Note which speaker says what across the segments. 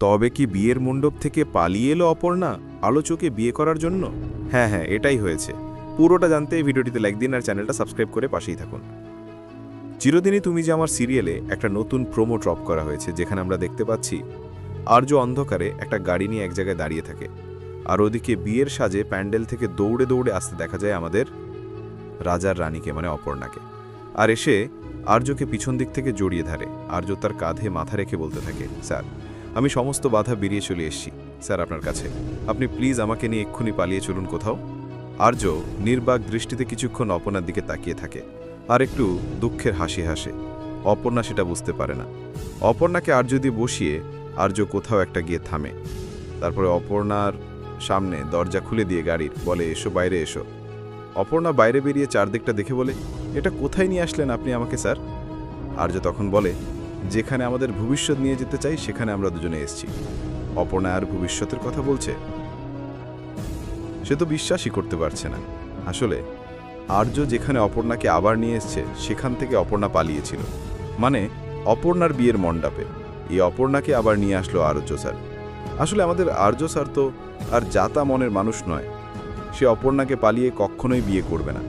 Speaker 1: তবে কি বিয়ের মণ্ডপ থেকে পালিয়ে এলো অপর্ণা আলোচকে বিয়ে করার জন্য? হ্যাঁ, এটাই হয়েছে। পুরোটা জানতে এই ভিডিওটিতে লাইক দিন আর চ্যানেলটা সাবস্ক্রাইব করে পাশেই থাকুন। চিরদিনই তুমি যে আমার সিরিয়ালে একটা নতুন প্রোমো ড্রপ করা হয়েছে, যেখানে আমরা দেখতে পাচ্ছি আর্য অন্ধকারে একটা গাড়ি নিয়ে এক জায়গায় দাঁড়িয়ে থাকে, আর ওদিকে বিয়ের সাজে প্যান্ডেল থেকে দৌড়ে দৌড়ে আসতে দেখা যায় আমাদের রাজার রানীকে, মানে অপর্ণাকে। আর এসে আর্যকে পিছন দিক থেকে জড়িয়ে ধরে। আর্য তার কাঁধে মাথা রেখে বলতে থাকে, স্যার, আমি সমস্ত বাধা বেরিয়ে চলে এসেছি স্যার আপনার কাছে, আপনি প্লিজ আমাকে নিয়ে এক্ষুনি পালিয়ে চলুন কোথাও। আর্য নির্বাক দৃষ্টিতে কিছুক্ষণ অপর্ণার দিকে তাকিয়ে থাকে, আর একটু দুঃখের হাসি হাসে। অপর্ণা সেটা বুঝতে পারে না। অপর্ণাকে আর্য দিয়ে বসিয়ে আর্য কোথাও একটা গিয়ে থামে। তারপরে অপর্ণার সামনে দরজা খুলে দিয়ে গাড়ির বলে, এসো, বাইরে এসো। অপর্ণা বাইরে বেরিয়ে চারদিকটা দেখে বলে, এটা কোথায় নিয়ে আসলেন আপনি আমাকে স্যার? আর্য তখন বলে, যেখানে আমাদের ভবিষ্যৎ নিয়ে যেতে চাই সেখানে আমরা দুজনে এসেছি। অপর্ণা আর ভবিষ্যতের কথা বলছে, সে তো বিশ্বাসই করতে পারছে না। আসলে আর্য যেখানে অপর্ণাকে আবার নিয়ে এসছে সেখান থেকে অপর্ণা পালিয়েছিল, মানে অপর্ণার বিয়ের মণ্ডপে। এই অপর্ণাকে আবার নিয়ে আসলো আর্য স্যার। আসলে আমাদের আর্য স্যার তো আর জাতা মনের মানুষ নয়। সে অপর্ণাকে পালিয়ে কখনোই বিয়ে করবে না।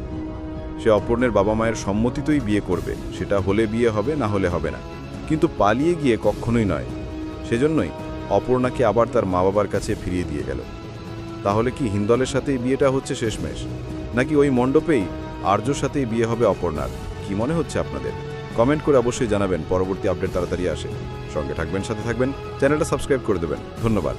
Speaker 1: সে অপর্ণের বাবা মায়ের সম্মতিতেই বিয়ে করবে, সেটা হলে বিয়ে হবে, না হলে হবে না, কিন্তু পালিয়ে গিয়ে কখনোই নয়। সেজন্যই অপর্ণাকে আবার তার মা বাবার কাছে ফিরিয়ে দিয়ে গেল। তাহলে কি হিন্দলের সাথেই বিয়েটা হচ্ছে শেষমেশ, নাকি ওই মণ্ডপেই আর্যর সাথেই বিয়ে হবে অপর্ণার? কি মনে হচ্ছে আপনাদের? কমেন্ট করে অবশ্যই জানাবেন। পরবর্তী আপডেট তাড়াতাড়ি আসে। সঙ্গে থাকবেন, সাথে থাকবেন, চ্যানেলটা সাবস্ক্রাইব করে দেবেন। ধন্যবাদ।